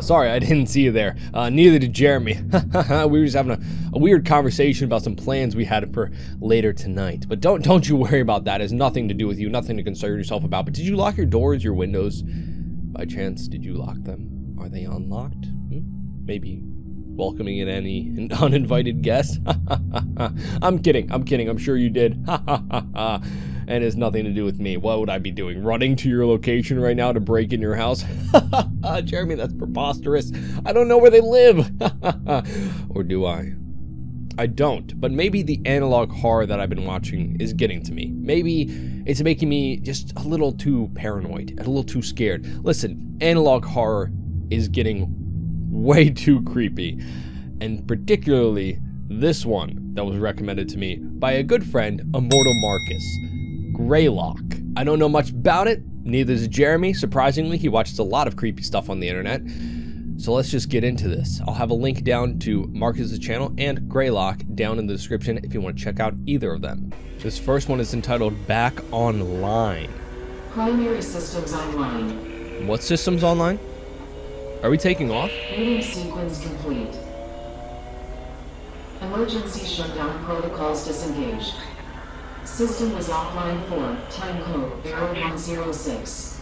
Sorry, I didn't see you there. Neither did Jeremy. We were just having a weird conversation about some plans we had for later tonight. But don't you worry about that. It has nothing to do with you, nothing to concern yourself about. But did you lock your doors, your windows? By chance, did you lock them? Are they unlocked? Maybe welcoming in any uninvited guests? I'm kidding. I'm sure you did. And it has nothing to do with me. What would I be doing? Running to your location right now to break in your house? Jeremy, that's preposterous. I don't know where they live. Or do I? I don't. But maybe the analog horror that I've been watching is getting to me. Maybe it's making me just a little too paranoid, a little too scared. Listen, analog horror is getting way too creepy. And particularly this one that was recommended to me by a good friend, Immortal Marcus. Greylock. I don't know much about it, neither does Jeremy. Surprisingly, he watches a lot of creepy stuff on the internet. So let's just get into this. I'll have a link down to Marcus's channel and Greylock down in the description if you want to check out either of them. This first one is entitled Back Online. Primary systems online. What systems online? Are we taking off? Meeting sequence complete. Emergency shutdown protocols disengaged. System was offline for time code error 106.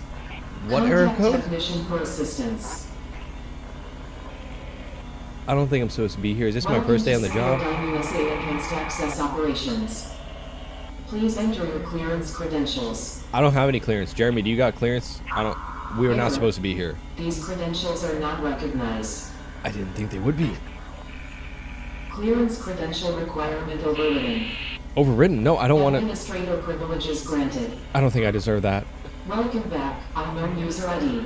What error code? Technician for assistance. I don't think I'm supposed to be here. Is this my first day on the job? USA Enhanced Access Operations. Please enter your clearance credentials. I don't have any clearance. Jeremy, do you got clearance? We were not supposed to be here. These credentials are not recognized. I didn't think they would be. Clearance credential requirement overridden. Overridden? No, I don't want to. Administrator privileges granted. I don't think I deserve that. Welcome back. Unknown user ID.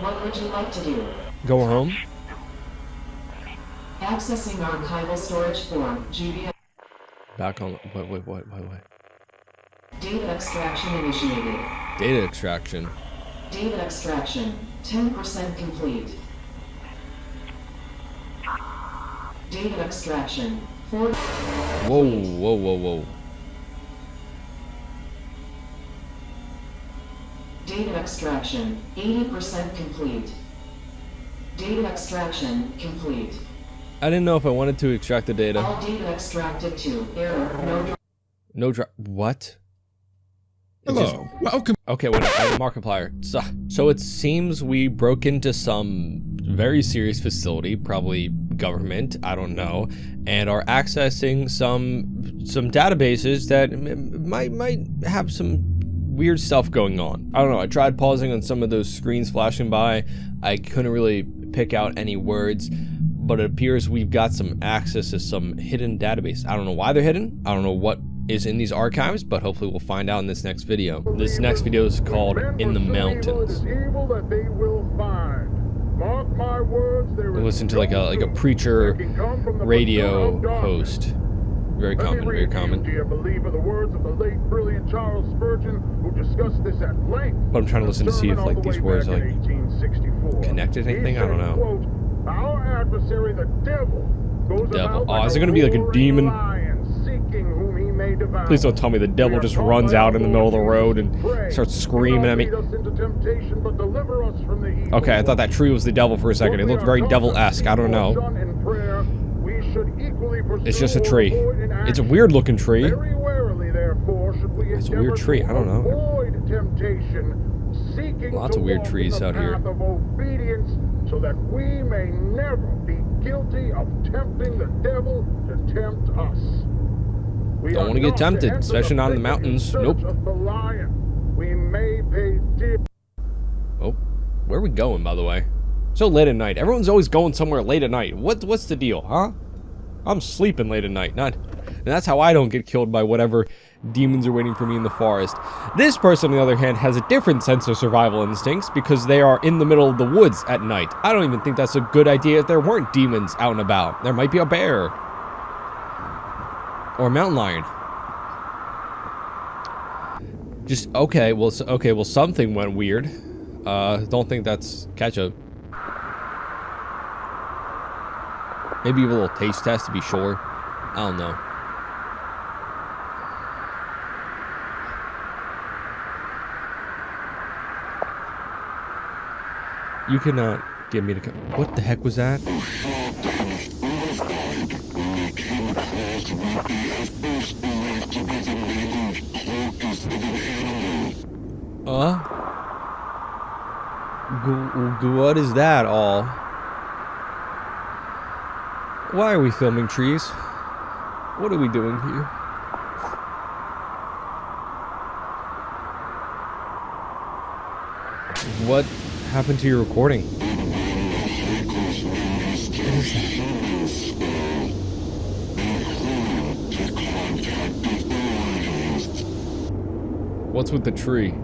What would you like to do? Go home? Accessing archival storage form. GBA. Back on. Wait. Data extraction initiated. Data extraction. Data extraction. 10% complete. Data extraction. Whoa. Data extraction. 80% complete. Data extraction complete. I didn't know if I wanted to extract the data. All data extracted to error. No what? Hello, welcome. Okay, wait, Markiplier. So it seems we broke into some very serious facility, probably government, I don't know, and are accessing some databases that might have some weird stuff going on. I don't know, I tried pausing on some of those screens flashing by. I couldn't really pick out any words, but it appears we've got some access to some hidden database. I don't know why they're hidden. I don't know what is in these archives, but hopefully we'll find out in this next video. This next video is called In the Mountains. Listen to like a preacher radio host. Very common, very common. But I'm trying to listen to see if like these words are like connected to anything. I don't know. Our adversary, the devil. Oh, is it gonna be like a demon? Please don't tell me the devil just runs out in the middle of the road and starts screaming at me. Okay, I thought that tree was the devil for a second. It looked very devil-esque. I don't know. It's just a tree. It's a weird looking tree. It's a weird tree. I don't know. Lots of weird trees out here. So that we may never be guilty of tempting the devil to tempt us. Don't want to get tempted, especially not in the mountains. Nope. Oh, where are we going, by the way? So late at night. Everyone's always going somewhere late at night. What's the deal, huh? I'm sleeping late at night. And that's how I don't get killed by whatever demons are waiting for me in the forest. This person, on the other hand, has a different sense of survival instincts because they are in the middle of the woods at night. I don't even think that's a good idea if there weren't demons out and about. There might be a bear. Or a mountain lion. Okay, well, something went weird. Don't think that's ketchup. Maybe a little taste test to be sure. I don't know. You cannot get me to come. What the heck was that? What is that all? Why are we filming trees? What are we doing here? What happened to your recording? What is that? What's with the tree?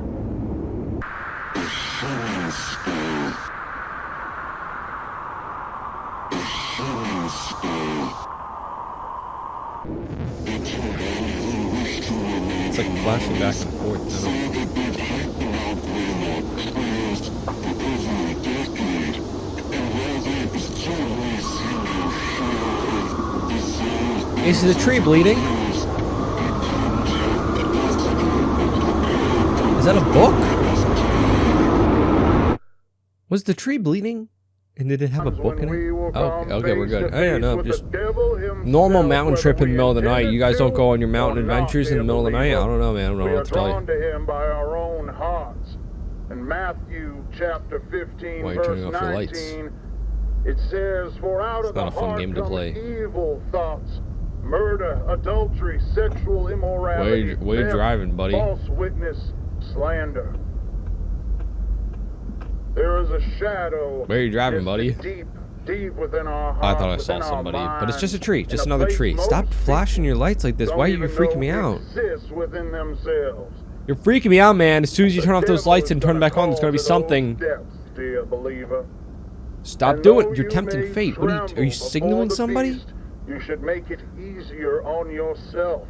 It's like flashing back and forth. Is the tree bleeding? Is that a book? Was the tree bleeding? And did it have a book in it? Oh, okay, we're good. Oh yeah, no, just normal mountain trip in the middle of the night. You guys don't go on your mountain adventures in the middle of the night? I don't know, man. I don't know what to tell you. In Matthew chapter 15, Why are you turning off your lights? It says, "For out of the heart come evil thoughts, murder, adultery, sexual immorality, where you driving, buddy? False witness, slander." There is a shadow. Where are you driving, buddy? Deep within our heart, I thought I saw somebody, but it's just a tree, just another tree. Stop flashing your lights like this. Why are you freaking me out? Within themselves. You're freaking me out, man. As soon as you turn off those lights and turn them back on, there's gonna be something. Stop doing it. You're tempting fate. What are you signaling somebody? You should make it easier on yourself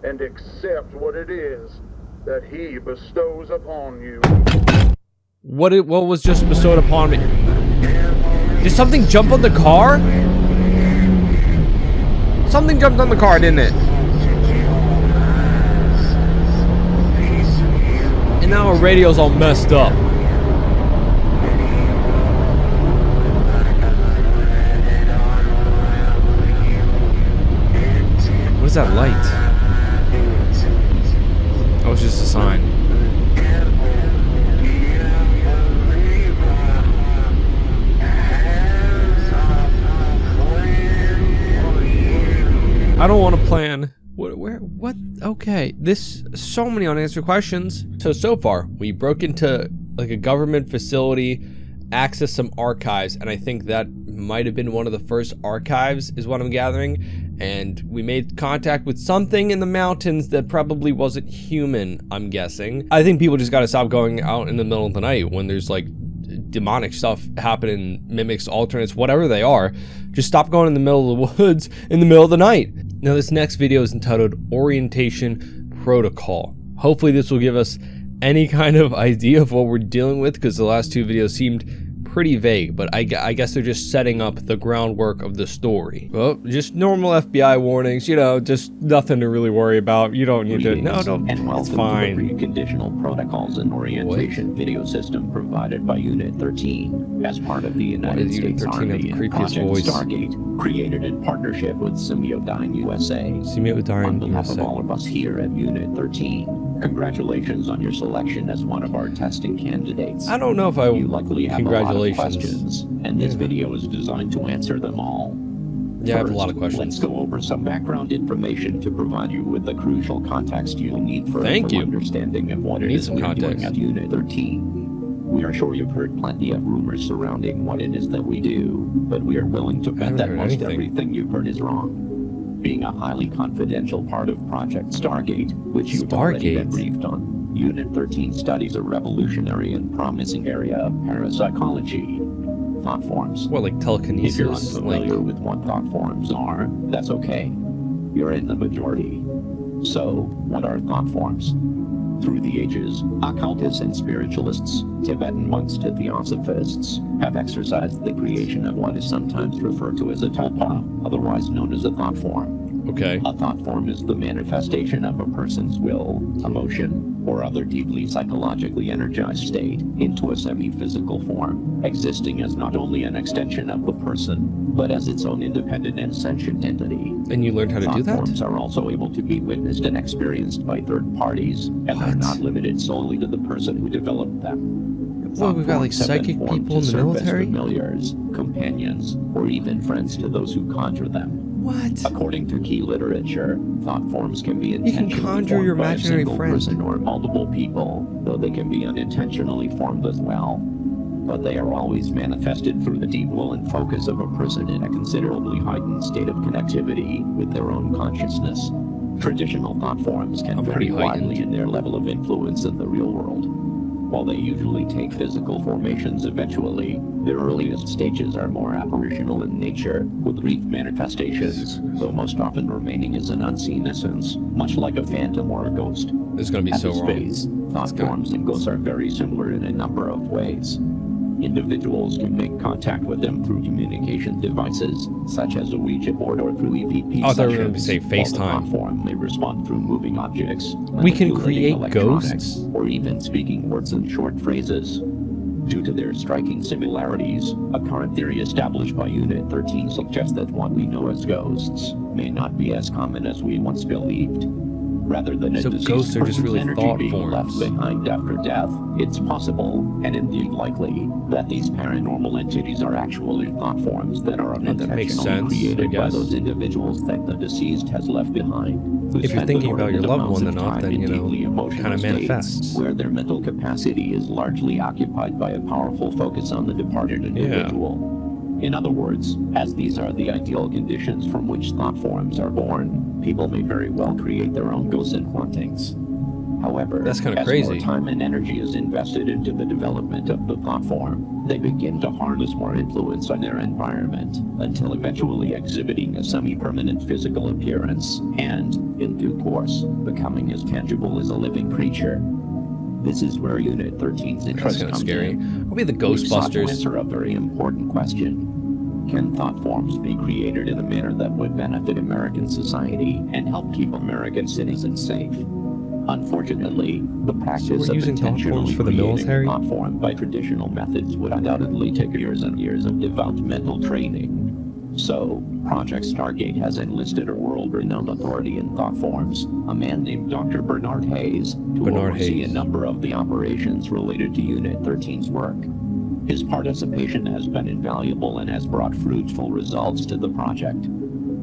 and accept what it is that he bestows upon you. What was just bestowed upon me? Did something jump on the car? Something jumped on the car, didn't it? And now our radio's all messed up. What is that light? Oh, it's just a sign. I don't want to plan. What? Okay. So many unanswered questions. So far, we broke into like a government facility, accessed some archives, and I think that might have been one of the first archives, is what I'm gathering. And we made contact with something in the mountains that probably wasn't human, I'm guessing. I think people just gotta stop going out in the middle of the night when there's like demonic stuff happening, mimics, alternates, whatever they are. Just stop going in the middle of the woods in the middle of the night. Now this next video is entitled Orientation Protocol. Hopefully this will give us any kind of idea of what we're dealing with, because the last two videos seemed pretty vague, but I guess they're just setting up the groundwork of the story. Well, just normal FBI warnings, you know, just nothing to really worry about. You don't need to, no, don't, and welcome it's fine. To the preconditional protocols and orientation video system provided by Unit 13 as part of the United States Army and Project Stargate, created in partnership with Sympatheo USA. On behalf of all of us here at Unit 13, congratulations on your selection as one of our testing candidates. I don't know if you likely have a lot of questions, and this video is designed to answer them all. Yeah, I have a lot of questions. Let's go over some background information to provide you with the crucial context you'll need for understanding of what it is we're doing at Unit 13. We are sure you've heard plenty of rumors surrounding what it is that we do, but we are willing to bet that most everything you've heard is wrong. Being a highly confidential part of Project Stargate, which you've already been briefed on, Unit 13 studies a revolutionary and promising area of parapsychology, thought forms. What, like telekinesis? If you're unfamiliar with what thought forms are, that's okay. You're in the majority. So, what are thought forms? Through the ages, occultists and spiritualists, Tibetan monks to theosophists, have exercised the creation of what is sometimes referred to as a tulpa, otherwise known as a thought form. Okay. A thought form is the manifestation of a person's will, emotion, or other deeply psychologically energized state into a semi-physical form, existing as not only an extension of the person, but as its own independent and sentient entity. And you learned how to do that? Thoughtforms are also able to be witnessed and experienced by third parties, and are not limited solely to the person who developed them. Well, we've got like psychic people in the military? Familiars, companions, or even friends to those who conjure them. What? According to key literature, thought forms can be You intentionally can conjure your formed by a imaginary single friend. person or multiple people, though they can be unintentionally formed as well. But they are always manifested through the deep will and focus of a person in a considerably heightened state of connectivity with their own consciousness. Traditional thought forms can vary widely in their level of influence in the real world. While they usually take physical formations eventually, their earliest stages are more apparitional in nature, with brief manifestations, though most often remaining as an unseen essence, much like a phantom or a ghost. This is going to be At so this wrong. phase, thought forms and ghosts are very similar in a number of ways. Individuals can make contact with them through communication devices, such as a Ouija board or through EVP Oh, I thought we were going to sessions, say while the FaceTime. thought form may respond through moving objects, We can manipulating create electronics, ghosts? or even speaking words in short phrases. Due to their striking similarities, a current theory established by Unit 13 suggests that what we know as ghosts may not be as common as we once believed. Rather than a So deceased ghosts are just person's really energy thought being forms. left behind after death, it's possible, and indeed likely, that these paranormal entities are actually thought forms that are that makes unintentionally sense, I created by guess. those individuals that the deceased has left behind. who If you're spend thinking about your inordinate loved amounts one of enough, time then, in you know, deeply emotional kinda states manifests. where their mental capacity is largely occupied by a powerful focus on the departed individual. In other words, as these are the ideal conditions from which thought forms are born, people may very well create their own ghosts and hauntings. However, That's kinda as crazy. more time and energy is invested into the development of the thought form, they begin to harness more influence on their environment, until eventually exhibiting a semi-permanent physical appearance, and, in due course, becoming as tangible as a living creature. This is where Unit 13's That's interest kind of comes scary. in. I'll be the We've sought to Ghostbusters. answer a very important question. Can thought forms be created in a manner that would benefit American society and help keep American citizens safe? Unfortunately, the practice we're of using thought forms intentionally for the creating military? a thought form by traditional methods would undoubtedly take years and years of devout mental training. So, Project Stargate has enlisted a world-renowned authority in thought forms, a man named Dr. Bernard Hayes, to oversee a number of the operations related to Unit 13's work. His participation has been invaluable and has brought fruitful results to the project.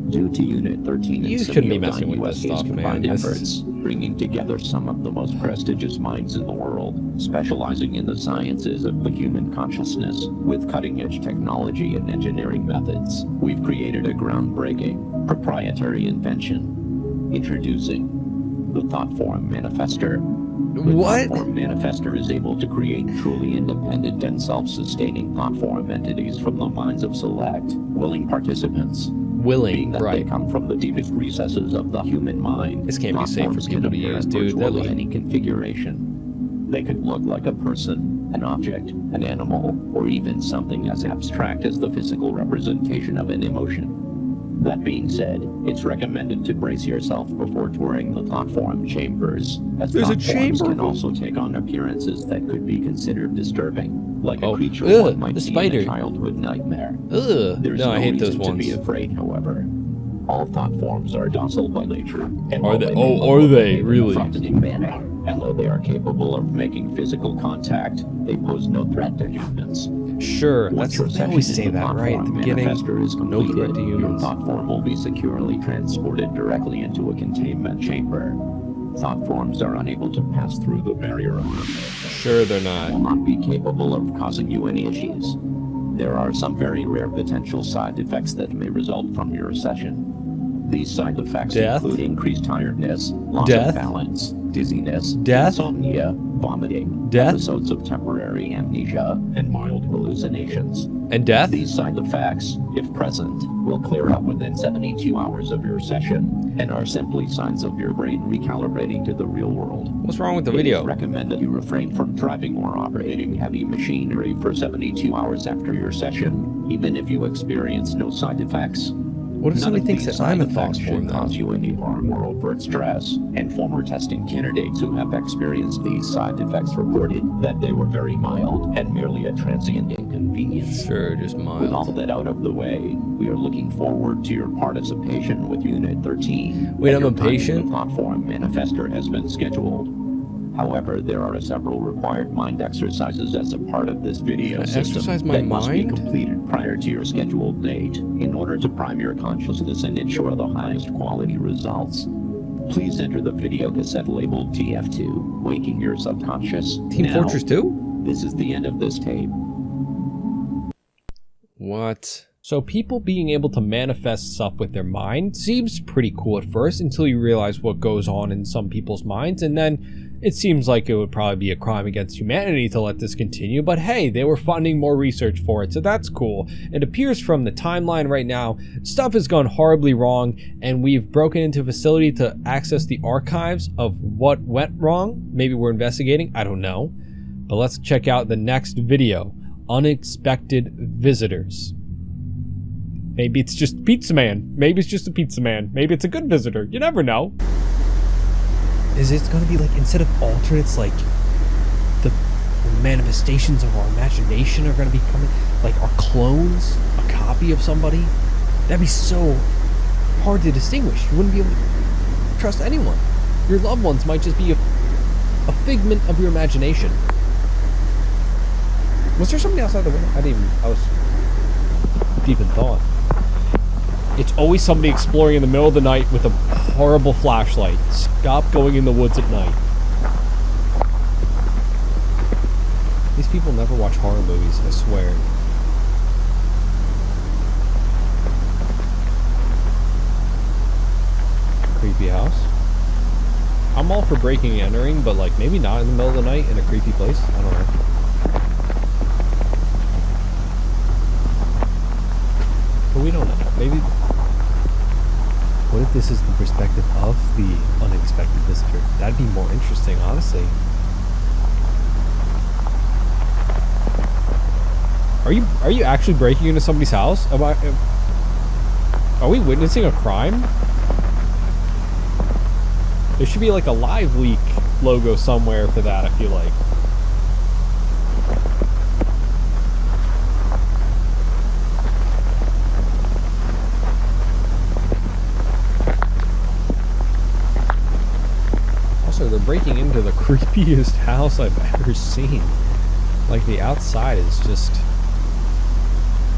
Due to Unit 13 and You shouldn't be Sympatheo messing with this USA's stuff, man. combined This is- efforts, bringing together some of the most prestigious minds in the world, specializing in the sciences of the human consciousness, with cutting-edge technology and engineering methods, we've created a groundbreaking, proprietary invention. Introducing the Thoughtform Manifester. The What? Thoughtform Manifester is able to create truly independent and self-sustaining thoughtform entities from the minds of select, willing participants. Being Willing, that they right. come from the deepest recesses of the human mind, This can't be safe for thoughtforms people can to appear use, in dude. They're virtually like- any configuration. They could look like a person, an object, an animal, or even something as abstract as the physical representation of an emotion. That being said, it's recommended to brace yourself before touring the thoughtform chambers, as There's a thoughtforms chamber? can also take on appearances that could be considered disturbing, like a creature Ugh, one might the see spider. in a childhood nightmare. Ugh. There's No, I hate those reason to ones. be afraid, however. All thought forms are docile by nature. And Are while they? may Oh, look are like they? in a Really? frightening manner, and though they are capable of making physical contact, they pose no threat to humans. Sure, Once your they always session say in the that, right? At the Thoughtform beginning. Manifester is No threat completed, to your humans. thought form will be securely transported directly into a containment chamber. Thought forms are unable to pass through the barrier of Sure, they're will not. not be capable of causing you any issues. There are some very rare potential side effects that may result from your session. These side effects Death? include increased tiredness, loss Death? of balance, dizziness, Death? insomnia, vomiting, Death? episodes of temporary amnesia, and mild hallucinations. And death? These side effects, if present, will clear up within 72 hours of your session and are simply signs of your brain recalibrating to the real world. What's wrong with the It is video? recommended you refrain from driving or operating heavy machinery for 72 hours after your session, even if you experience no side effects. What if somebody thinks that I'm a effects thoughtform, should cause you any harm or overt stress, and former testing candidates who have experienced these side effects reported that they were very mild and merely a transient inconvenience. Sure, just mild. With all of that out of the way, we are looking forward to your participation with Unit 13. Wait, I'm a patient? The thoughtform manifester has been scheduled. However, there are several required mind exercises as a part of this video system that must be completed prior to your scheduled date in order to prime your consciousness and ensure the highest quality results. Please enter the video cassette labeled TF2, Waking Your Subconscious. Team Fortress 2? This is the end of this tape. What? So people being able to manifest stuff with their mind seems pretty cool at first until you realize what goes on in some people's minds, and then it seems like it would probably be a crime against humanity to let this continue, but hey, they were funding more research for it, so that's cool. It appears from the timeline right now, stuff has gone horribly wrong, and we've broken into a facility to access the archives of what went wrong. Maybe we're investigating, I don't know. But let's check out the next video, Unexpected Visitors. Maybe it's just Pizza Man. Maybe it's just a Pizza Man. Maybe it's a good visitor. You never know. Is it going to be like, instead of alternates, like the manifestations of our imagination are going to be coming, like our clones, a copy of somebody? That'd be so hard to distinguish. You wouldn't be able to trust anyone. Your loved ones might just be a figment of your imagination. Was there somebody outside the window? I was deep in thought. It's always somebody exploring in the middle of the night with a horrible flashlight. Stop going in the woods at night. These people never watch horror movies, I swear. Creepy house. I'm all for breaking and entering, but like maybe not in the middle of the night in a creepy place. I don't know. But we don't know. Maybe. What if this is the perspective of the unexpected visitor? That'd be more interesting, honestly. Are you actually breaking into somebody's house? Are we witnessing a crime? There should be like a live leak logo somewhere for that, I feel like. They're breaking into the creepiest house I've ever seen. Like, the outside is just...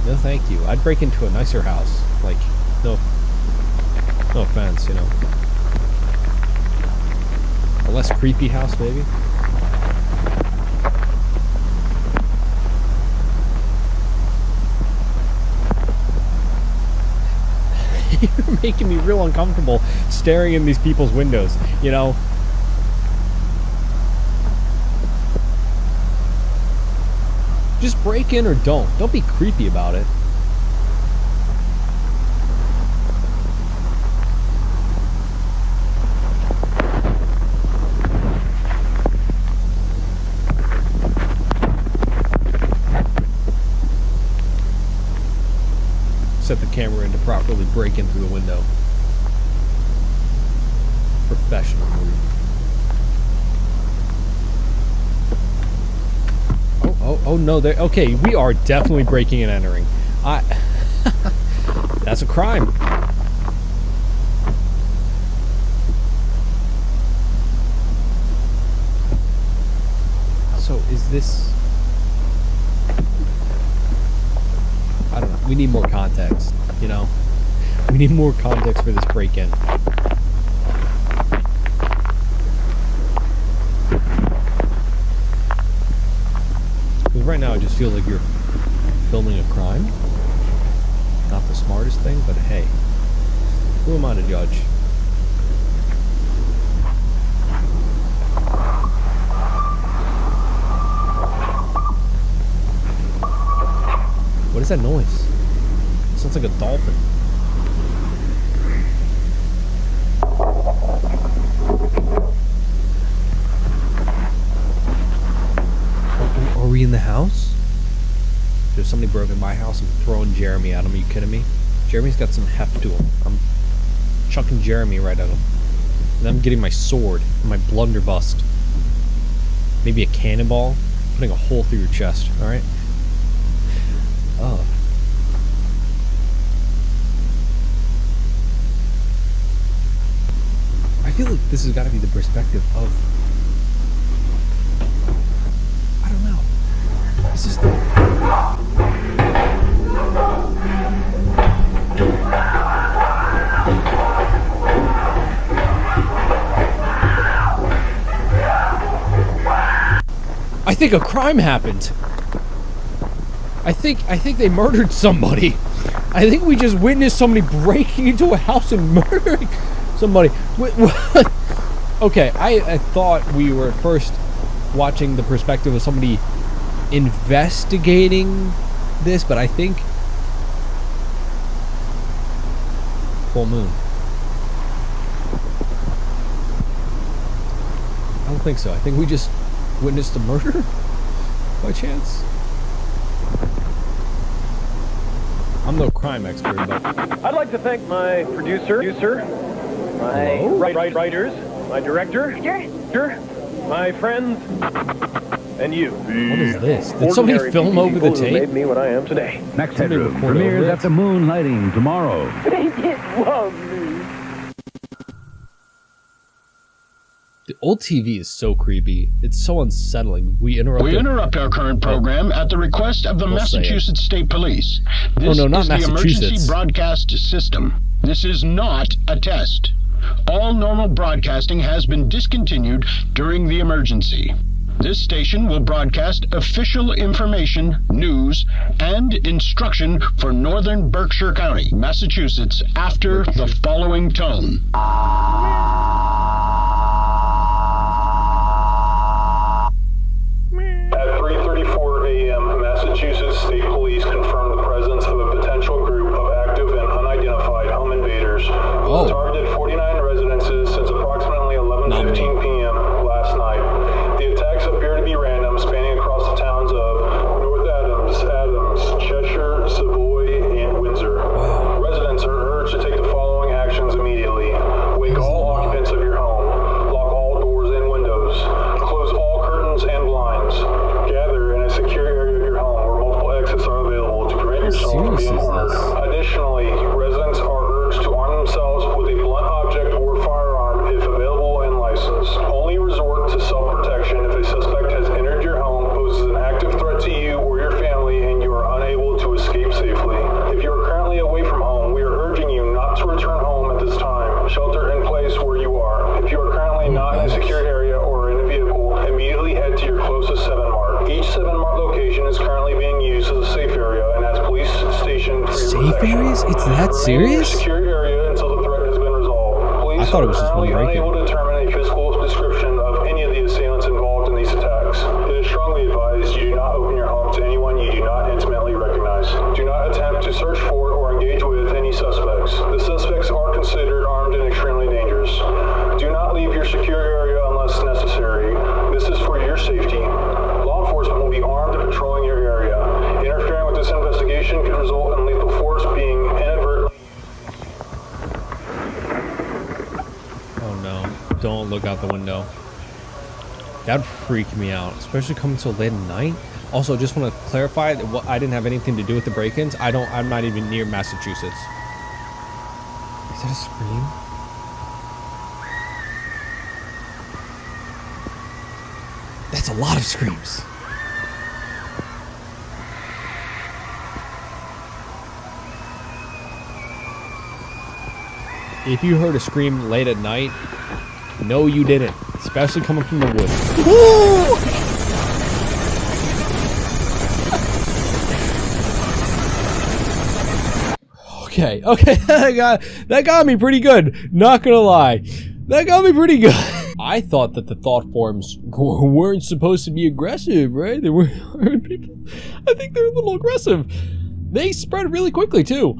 No thank you. I'd break into a nicer house. Like, no offense, you know. A less creepy house, maybe? You're making me real uncomfortable staring in these people's windows, you know? Just break in or don't. Don't be creepy about it. Set the camera in to properly break in through the window. Professional move. Oh no, okay, we are definitely breaking and entering. That's a crime. So is this... I don't know, we need more context, you know? We need more context for this break-in. Right now, it just feels like you're filming a crime. Not the smartest thing, but hey, who am I to judge? What is that noise? It sounds like a dolphin. Are we in the house? There's somebody broke in my house and throwing Jeremy at him. Are you kidding me? Jeremy's got some heft to him. I'm chucking Jeremy right at him. And I'm getting my sword and my blunderbuss. Maybe a cannonball. Putting a hole through your chest, alright? Oh. I feel like this has got to be the perspective of... I don't know. This is the... I think a crime happened. I think they murdered somebody. I think we just witnessed somebody breaking into a house and murdering somebody. What? Okay, I thought we were first watching the perspective of somebody investigating this, but I think... Full moon. I don't think so. I think we just witnessed a murder by chance. I'm no crime expert, but... I'd like to thank my producer, my writers, my director, my friends, and you. What is this? Did somebody film over the tape? Made me what I am today. Next headroom premieres after moonlighting tomorrow. They did love me. The old TV is so creepy. It's so unsettling. We interrupt our current program at the request of the Massachusetts State Police. This not is the emergency broadcast system. This is not a test. All normal broadcasting has been discontinued during the emergency. This station will broadcast official information, news, and instruction for northern Berkshire County, Massachusetts, after the following tone. At 3:34 a.m., Massachusetts State Police confirmed the presence of a potential group of active and unidentified home invaders who have targeted 49 residences since approximately 11:15 p.m. last night. The attacks appear to be random, spanning across the towns of North Adams, Cheshire, Savoy, and Windsor. Residents are urged to take the following actions immediately. Wake all occupants of your home. Lock all doors and windows. Close all curtains and blinds. Gather in a secure area of your home where multiple exits are available to prevent yourself from being harmed. Additionally, residents are urged to arm themselves with a blunt object or firearm if available and licensed. Only resort to self-protection if a suspect has entered your home, poses an active threat to you or your family, and you are unable to escape safely. If you are currently away from home, we are urging you not to return home at this time. Shelter in place where you are. If you are currently not in a secure area or in a vehicle, immediately head to your closest 7-Mart. Each 7-Mart location is currently being used as a safe area and as police station for your safe areas? It's that serious? Secure area until the threat has been resolved. Police I thought it was just one break-in. unable to determine a physical description of any of the assailants involved in these attacks. It is strongly advised you do not open your home to anyone you do not intimately recognize. Do not attempt to search for or engage with any suspects. The suspects are considered armed and extremely dangerous. Do not leave your secure area unless necessary. This is for your safety. Law enforcement will be armed and patrolling your area. Interfering with this investigation could result in lethal force being inadvertently... Oh no, don't look out the window. That'd freak me out, especially coming so late at night. Also, just want to clarify that I didn't have anything to do with the break-ins. I'm not even near Massachusetts. Is that a scream? That's a lot of screams. If you heard a scream late at night, no you didn't. Especially coming from the woods. Okay, that got me pretty good. Not gonna lie. That got me pretty good. I thought that the thought forms weren't supposed to be aggressive, right? They weren't people. I think they're a little aggressive. They spread really quickly too,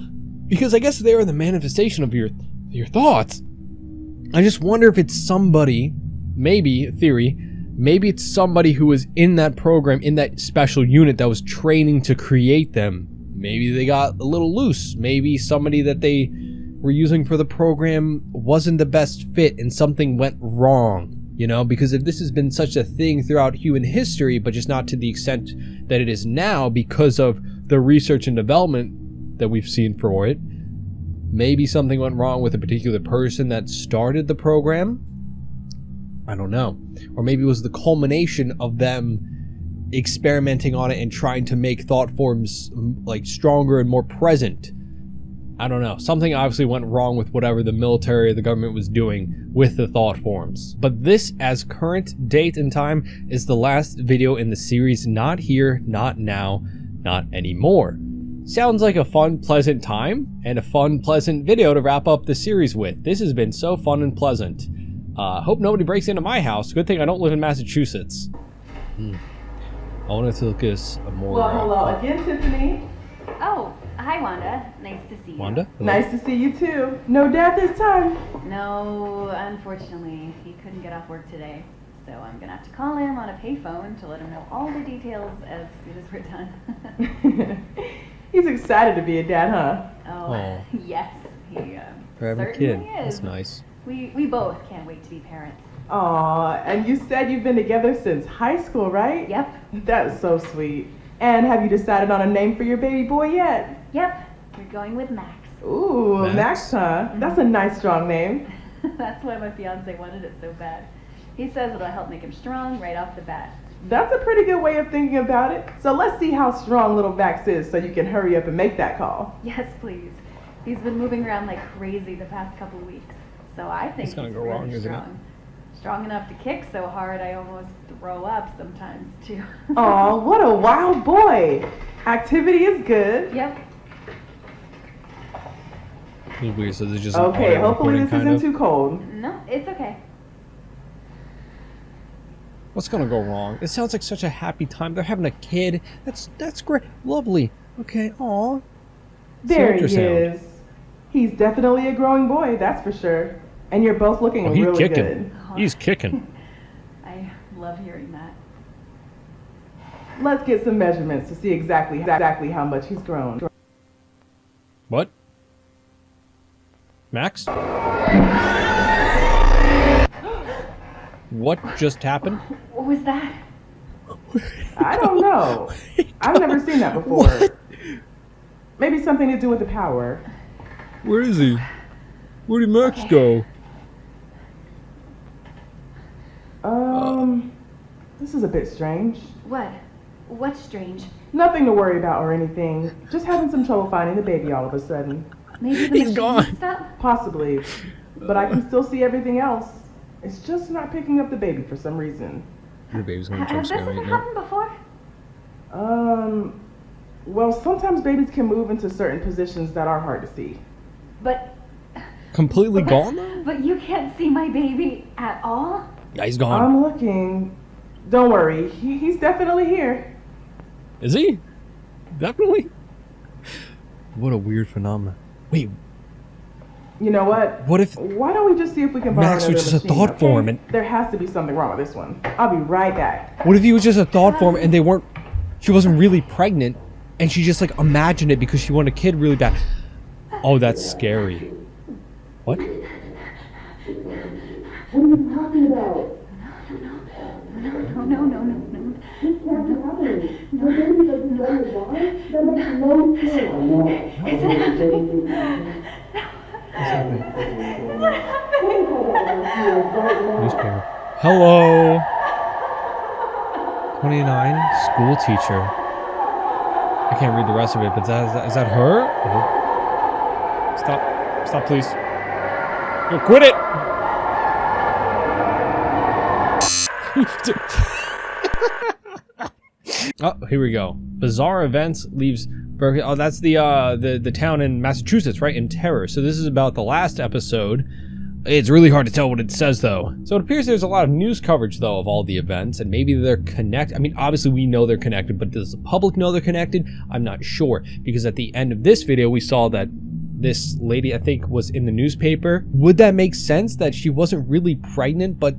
because I guess they are the manifestation of your thoughts. I just wonder if it's somebody, maybe theory, maybe it's somebody who was in that program, in that special unit that was training to create them. Maybe they got a little loose. Maybe somebody that they were using for the program wasn't the best fit and something went wrong. You know, because if this has been such a thing throughout human history, but just not to the extent that it is now because of the research and development that we've seen for it, maybe something went wrong with a particular person that started the program. I don't know. Or maybe it was the culmination of them experimenting on it and trying to make thought forms like stronger and more present. I don't know. Something obviously went wrong with whatever the military or the government was doing with the thought forms. But this, as current date and time, is the last video in the series. Not here, not now, not anymore. Sounds like a fun, pleasant time and a fun, pleasant video to wrap up the series with. This has been so fun and pleasant. Hope nobody breaks into my house. Good thing I don't live in Massachusetts. I wanted to look at a more... Well, hello again, Tiffany. Oh, hi, Wanda. Nice to see you. Wanda? Hello. Nice to see you, too. No dad this time? No, unfortunately. He couldn't get off work today. So I'm going to have to call him on a payphone to let him know all the details as soon as we're done. He's excited to be a dad, huh? Oh, yes. He Forever certainly kid. is. That's nice. We both can't wait to be parents. Aw, and you said you've been together since high school, right? Yep. That's so sweet. And have you decided on a name for your baby boy yet? Yep. We're going with Max. Ooh, Max, huh? That's a nice, strong name. That's why my fiance wanted it so bad. He says it'll help make him strong right off the bat. That's a pretty good way of thinking about it. So let's see how strong little Max is so you can hurry up and make that call. Yes, please. He's been moving around like crazy the past couple weeks. So I think it's gonna he's go really wrong, isn't it? Strong enough to kick so hard I almost throw up sometimes too. Aw, what a wild boy. Activity is good. Yep. It's weird, so there's just okay, hopefully this isn't too cold. No, it's okay. What's gonna go wrong? It sounds like such a happy time. They're having a kid. That's great. Lovely. Okay, aw. There he is. He's definitely a growing boy, that's for sure. And you're both looking really kicking. good. He's kicking. I love hearing that. Let's get some measurements to see exactly how much he's grown. What? Max? What just happened? What was that? I don't know. I've never seen that before. What? Maybe something to do with the power. Where is he? Where did Max go? This is a bit strange. What? What's strange? Nothing to worry about or anything. Just having some trouble finding the baby all of a sudden. Maybe the He's gone. Possibly. But I can still see everything else. It's just not picking up the baby for some reason. Your baby's gonna Has this ever happened before? Well, sometimes babies can move into certain positions that are hard to see. But... Completely gone though? But you can't see my baby at all? Yeah, he's gone. I'm looking. Don't worry, he's definitely here. Is he? Definitely? What a weird phenomenon. Wait. You know what? What if... Why don't we just see if we can borrow Max another was just machine, a thought form and... There has to be something wrong with this one. I'll be right back. What if he was just a thought form and they weren't... She wasn't really pregnant and she just like imagined it because she wanted a kid really bad. Oh, that's scary. What? What are you talking about? No. This can't be happening. Your baby doesn't know you're born? That makes no sense. Is it happening? Newspaper. Hello. 29, school teacher. I can't read the rest of it, but is that her? Oh. Stop, please. Yo, quit it. Oh, here we go. Bizarre events leaves Berkeley. Oh, that's the town in Massachusetts, right? In terror. So this is about the last episode. It's really hard to tell what it says, though. So it appears there's a lot of news coverage, though, of all the events, and maybe they're connected. I mean, obviously we know they're connected, but does the public know they're connected? I'm not sure, because at the end of this video, we saw that this lady, I think, was in the newspaper. Would that make sense that she wasn't really pregnant, but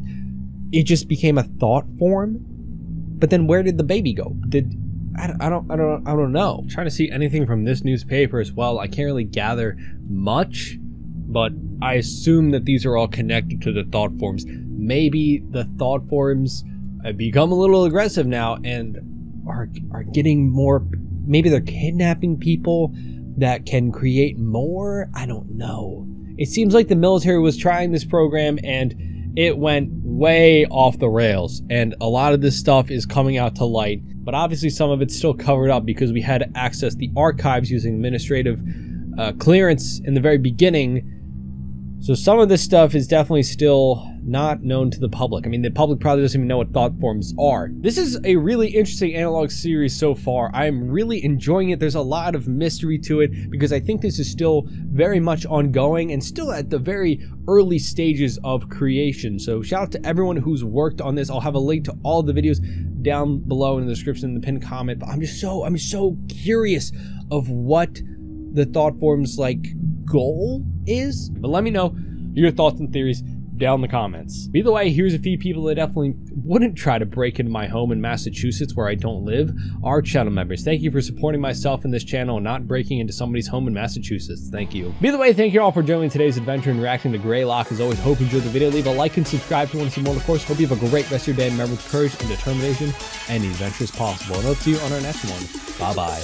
it just became a thought form? But then where did the baby go? I don't know. I'm trying to see anything from this newspaper as well. I can't really gather much, but I assume that these are all connected to the thought forms. Maybe the thought forms have become a little aggressive now and are getting more. Maybe they're kidnapping people that can create more. I don't know. It seems like the military was trying this program and it went way off the rails, and a lot of this stuff is coming out to light, but obviously some of it's still covered up because we had to access the archives using administrative clearance in the very beginning. So some of this stuff is definitely still not known to the public. I mean, the public probably doesn't even know what thought forms are. This is a really interesting analog series so far. I'm really enjoying it. There's a lot of mystery to it because I think this is still very much ongoing and still at the very early stages of creation. So shout out to everyone who's worked on this. I'll have a link to all the videos down below in the description in the pinned comment. But I'm so curious of what the thought forms like goal is. But let me know your thoughts and theories down in the comments. Either way, here's a few people that definitely wouldn't try to break into my home in Massachusetts where I don't live. Our channel members, thank you for supporting myself in this channel and not breaking into somebody's home in Massachusetts. Thank you. Either way, thank you all for joining today's adventure and reacting to Greylock. As always, hope you enjoyed the video. Leave a like and subscribe if you want to see more. Of course, hope you have a great rest of your day. Remember, with courage and determination, any adventure is possible. And I'll see you on our next one. Bye-bye.